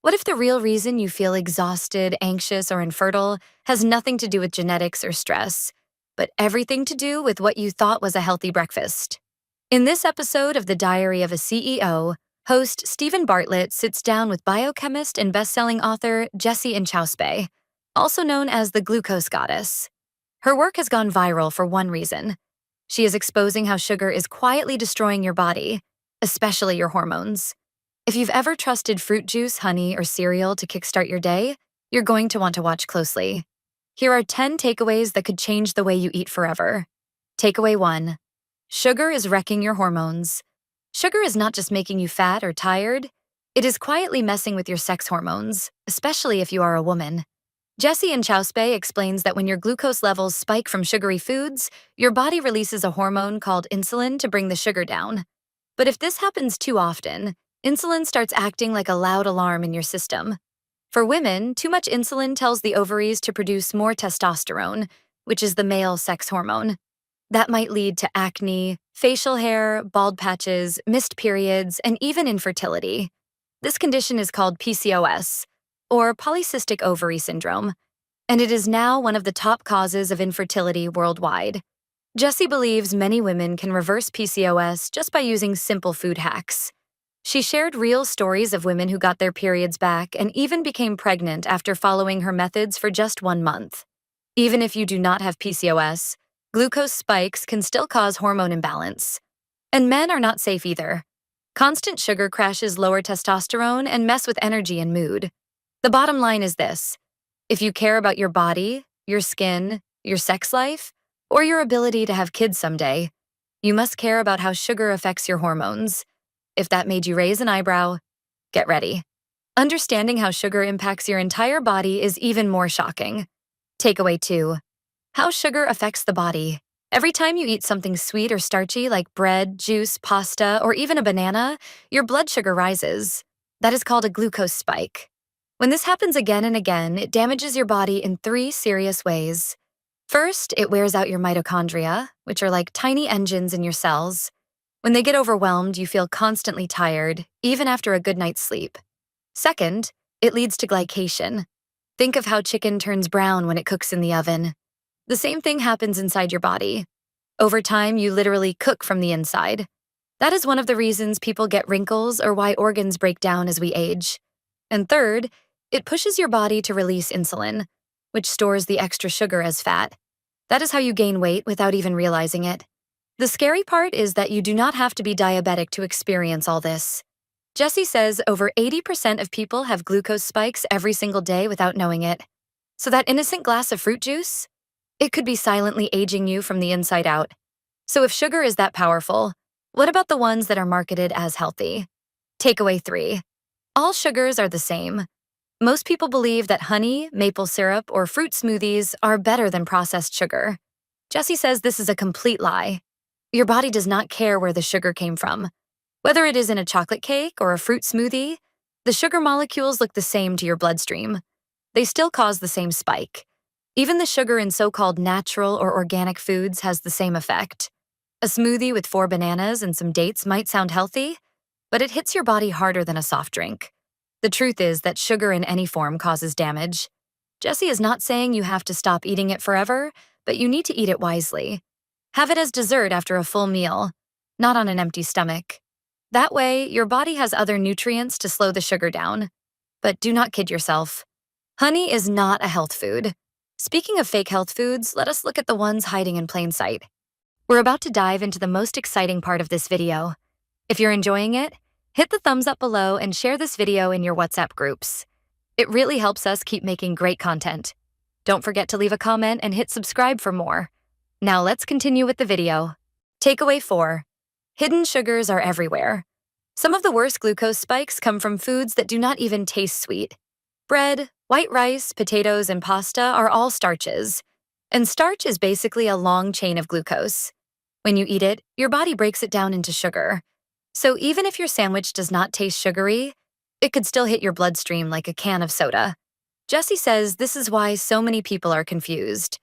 What if the real reason you feel exhausted, anxious, or infertile has nothing to do with genetics or stress, but everything to do with what you thought was a healthy breakfast? In this episode of The Diary of a CEO, host Stephen Bartlett sits down with biochemist and best-selling author Jessie Inchauspé, also known as the glucose goddess. Her work has gone viral for one reason. She is exposing how sugar is quietly destroying your body, especially your hormones. If you've ever trusted fruit juice, honey, or cereal to kickstart your day, you're going to want to watch closely. Here are 10 takeaways that could change the way you eat forever. Takeaway 1. Sugar is wrecking your hormones. Sugar is not just making you fat or tired, it is quietly messing with your sex hormones, especially if you are a woman. Jessie Inchauspé explains that when your glucose levels spike from sugary foods, your body releases a hormone called insulin to bring the sugar down. But if this happens too often, insulin starts acting like a loud alarm in your system. For women, too much insulin tells the ovaries to produce more testosterone, which is the male sex hormone. That might lead to acne, facial hair, bald patches, missed periods, and even infertility. This condition is called PCOS, or polycystic ovary syndrome, and it is now one of the top causes of infertility worldwide. Jessie believes many women can reverse PCOS just by using simple food hacks. She shared real stories of women who got their periods back and even became pregnant after following her methods for just 1 month. Even if you do not have PCOS, glucose spikes can still cause hormone imbalance. And men are not safe either. Constant sugar crashes lower testosterone and mess with energy and mood. The bottom line is this: if you care about your body, your skin, your sex life, or your ability to have kids someday, you must care about how sugar affects your hormones. If that made you raise an eyebrow, get ready. Understanding how sugar impacts your entire body is even more shocking. Takeaway 2. How sugar affects the body. Every time you eat something sweet or starchy like bread, juice, pasta, or even a banana, your blood sugar rises. That is called a glucose spike. When this happens again and again, it damages your body in 3 serious ways. First, it wears out your mitochondria, which are like tiny engines in your cells. When they get overwhelmed, you feel constantly tired, even after a good night's sleep. Second, it leads to glycation. Think of how chicken turns brown when it cooks in the oven. The same thing happens inside your body. Over time, you literally cook from the inside. That is one of the reasons people get wrinkles or why organs break down as we age. And third, it pushes your body to release insulin, which stores the extra sugar as fat. That is how you gain weight without even realizing it. The scary part is that you do not have to be diabetic to experience all this. Jessie says over 80% of people have glucose spikes every single day without knowing it. So that innocent glass of fruit juice? It could be silently aging you from the inside out. So if sugar is that powerful, what about the ones that are marketed as healthy? Takeaway 3. All sugars are the same. Most people believe that honey, maple syrup, or fruit smoothies are better than processed sugar. Jessie says this is a complete lie. Your body does not care where the sugar came from. Whether it is in a chocolate cake or a fruit smoothie, the sugar molecules look the same to your bloodstream. They still cause the same spike. Even the sugar in so-called natural or organic foods has the same effect. A smoothie with 4 bananas and some dates might sound healthy, but it hits your body harder than a soft drink. The truth is that sugar in any form causes damage. Jessie is not saying you have to stop eating it forever, but you need to eat it wisely. Have it as dessert after a full meal, not on an empty stomach. That way, your body has other nutrients to slow the sugar down. But do not kid yourself. Honey is not a health food. Speaking of fake health foods, let us look at the ones hiding in plain sight. We're about to dive into the most exciting part of this video. If you're enjoying it, hit the thumbs up below and share this video in your WhatsApp groups. It really helps us keep making great content. Don't forget to leave a comment and hit subscribe for more. Now let's continue with the video. Takeaway 4. Hidden sugars are everywhere. Some of the worst glucose spikes come from foods that do not even taste sweet. Bread, white rice, potatoes, and pasta are all starches. And starch is basically a long chain of glucose. When you eat it, your body breaks it down into sugar. So even if your sandwich does not taste sugary, it could still hit your bloodstream like a can of soda. Jessie says this is why so many people are confused.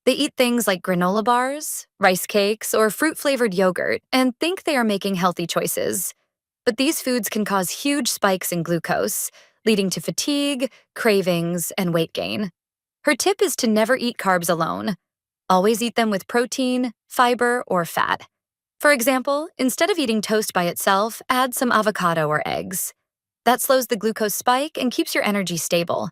They eat things like granola bars, rice cakes, or fruit-flavored yogurt and think they are making healthy choices. But these foods can cause huge spikes in glucose, leading to fatigue, cravings, and weight gain. Her tip is to never eat carbs alone. Always eat them with protein, fiber, or fat. For example, instead of eating toast by itself, add some avocado or eggs. That slows the glucose spike and keeps your energy stable.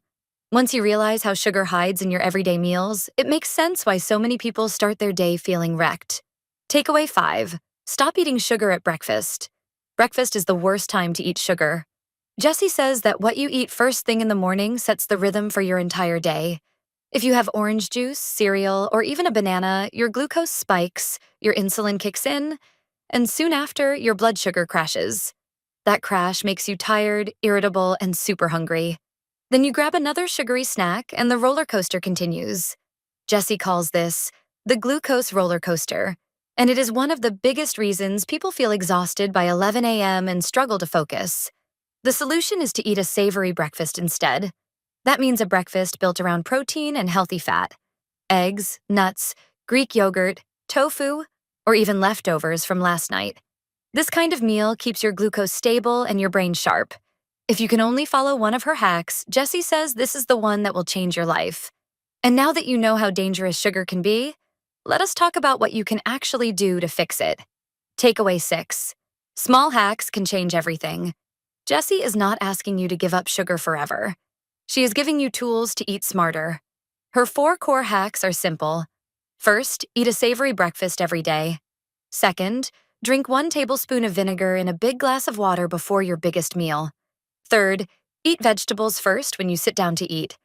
Once you realize how sugar hides in your everyday meals, it makes sense why so many people start their day feeling wrecked. Takeaway 5. Stop eating sugar at breakfast. Breakfast is the worst time to eat sugar. Jessie says that what you eat first thing in the morning sets the rhythm for your entire day. If you have orange juice, cereal, or even a banana, your glucose spikes, your insulin kicks in, and soon after, your blood sugar crashes. That crash makes you tired, irritable, and super hungry. Then you grab another sugary snack, and the roller coaster continues. Jessie calls this the glucose roller coaster, and it is one of the biggest reasons people feel exhausted by 11 a.m. and struggle to focus. The solution is to eat a savory breakfast instead. That means a breakfast built around protein and healthy fat. Eggs, nuts, Greek yogurt, tofu, or even leftovers from last night. This kind of meal keeps your glucose stable and your brain sharp. If you can only follow one of her hacks, Jessie says this is the one that will change your life. And now that you know how dangerous sugar can be, let us talk about what you can actually do to fix it. Takeaway 6. Small hacks can change everything. Jessie is not asking you to give up sugar forever. She is giving you tools to eat smarter. Her 4 core hacks are simple. First, eat a savory breakfast every day. Second, drink 1 tablespoon of vinegar in a big glass of water before your biggest meal. Third, eat vegetables first when you sit down to eat.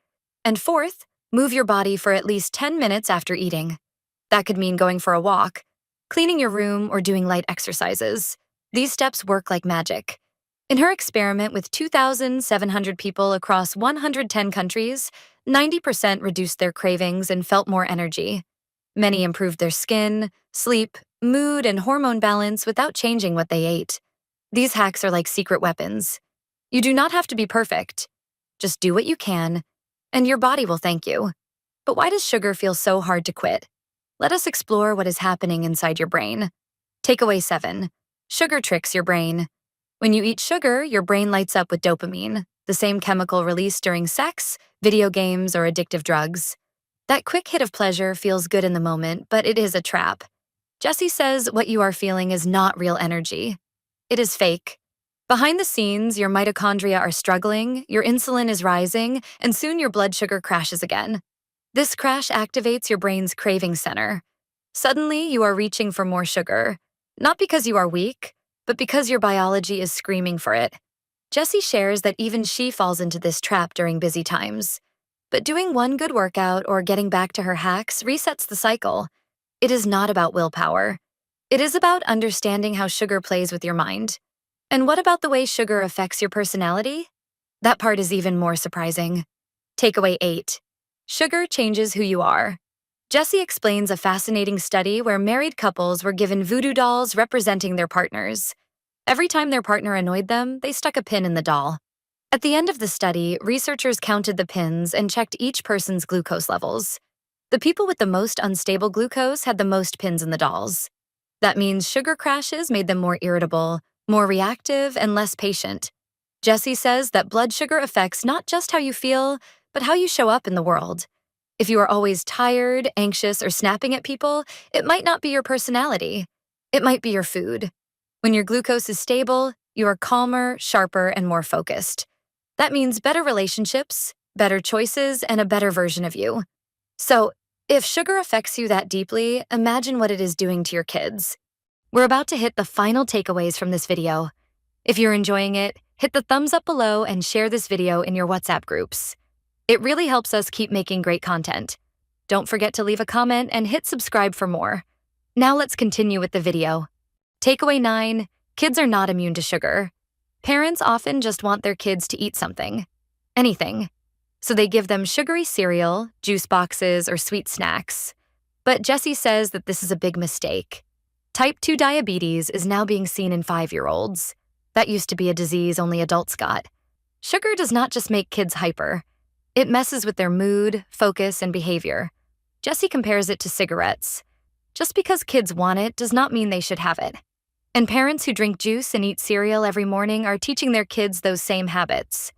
And fourth, move your body for at least 10 minutes after eating. That could mean going for a walk, cleaning your room, or doing light exercises. These steps work like magic. In her experiment with 2,700 people across 110 countries, 90% reduced their cravings and felt more energy. Many improved their skin, sleep, mood, and hormone balance without changing what they ate. These hacks are like secret weapons. You do not have to be perfect. Just do what you can, and your body will thank you. But why does sugar feel so hard to quit? Let us explore what is happening inside your brain. Takeaway 7. Sugar tricks your brain. When you eat sugar, your brain lights up with dopamine, the same chemical released during sex, video games, or addictive drugs. That quick hit of pleasure feels good in the moment, but it is a trap. Jessie says what you are feeling is not real energy. It is fake. Behind the scenes, your mitochondria are struggling, your insulin is rising, and soon your blood sugar crashes again. This crash activates your brain's craving center. Suddenly, you are reaching for more sugar, not because you are weak, but because your biology is screaming for it. Jessie shares that even she falls into this trap during busy times. But doing one good workout or getting back to her hacks resets the cycle. It is not about willpower. It is about understanding how sugar plays with your mind. And what about the way sugar affects your personality? That part is even more surprising. Takeaway 8. Sugar changes who you are. Jessie explains a fascinating study where married couples were given voodoo dolls representing their partners. Every time their partner annoyed them, they stuck a pin in the doll. At the end of the study, researchers counted the pins and checked each person's glucose levels. The people with the most unstable glucose had the most pins in the dolls. That means sugar crashes made them more irritable, more reactive, and less patient. Jessie says that blood sugar affects not just how you feel, but how you show up in the world. If you are always tired, anxious, or snapping at people, it might not be your personality. It might be your food. When your glucose is stable, you are calmer, sharper, and more focused. That means better relationships, better choices, and a better version of you. So, if sugar affects you that deeply, imagine what it is doing to your kids. We're about to hit the final takeaways from this video. If you're enjoying it, hit the thumbs up below and share this video in your WhatsApp groups. It really helps us keep making great content. Don't forget to leave a comment and hit subscribe for more. Now let's continue with the video. Takeaway 9, kids are not immune to sugar. Parents often just want their kids to eat something, anything. So they give them sugary cereal, juice boxes, or sweet snacks. But Jessie says that this is a big mistake. Type 2 diabetes is now being seen in 5-year-olds. That used to be a disease only adults got. Sugar does not just make kids hyper. It messes with their mood, focus, and behavior. Jessie compares it to cigarettes. Just because kids want it does not mean they should have it. And parents who drink juice and eat cereal every morning are teaching their kids those same habits.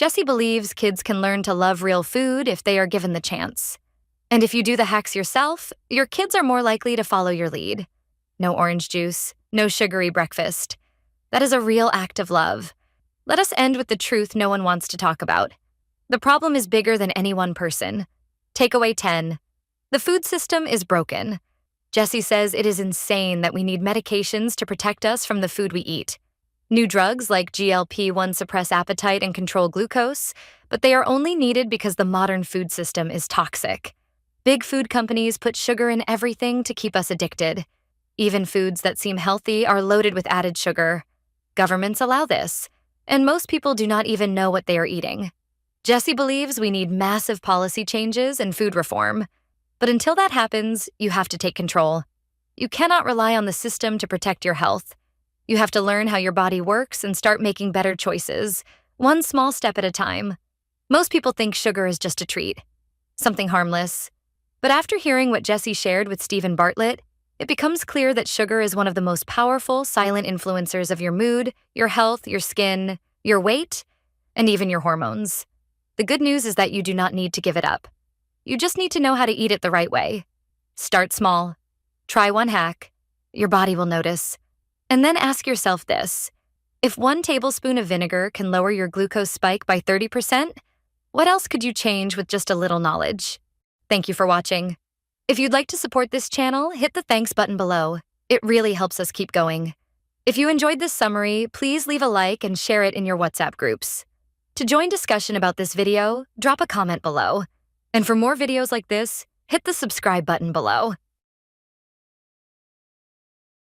Jessie believes kids can learn to love real food if they are given the chance. And if you do the hacks yourself, your kids are more likely to follow your lead. No orange juice, no sugary breakfast. That is a real act of love. Let us end with the truth no one wants to talk about. The problem is bigger than any one person. Takeaway 10. The food system is broken. Jessie says it is insane that we need medications to protect us from the food we eat. New drugs like GLP-1 suppress appetite and control glucose, but they are only needed because the modern food system is toxic. Big food companies put sugar in everything to keep us addicted. Even foods that seem healthy are loaded with added sugar. Governments allow this, and most people do not even know what they are eating. Jessie believes we need massive policy changes and food reform. But until that happens, you have to take control. You cannot rely on the system to protect your health. You have to learn how your body works and start making better choices, one small step at a time. Most people think sugar is just a treat, something harmless. But after hearing what Jessie shared with Stephen Bartlett, it becomes clear that sugar is one of the most powerful silent influencers of your mood, your health, your skin, your weight, and even your hormones. The good news is that you do not need to give it up. You just need to know how to eat it the right way. Start small. Try one hack. Your body will notice. And then ask yourself this. If 1 tablespoon of vinegar can lower your glucose spike by 30%, what else could you change with just a little knowledge? Thank you for watching. If you'd like to support this channel, hit the thanks button below. It really helps us keep going. If you enjoyed this summary, please leave a like and share it in your WhatsApp groups. To join discussion about this video, drop a comment below. And for more videos like this, hit the subscribe button below.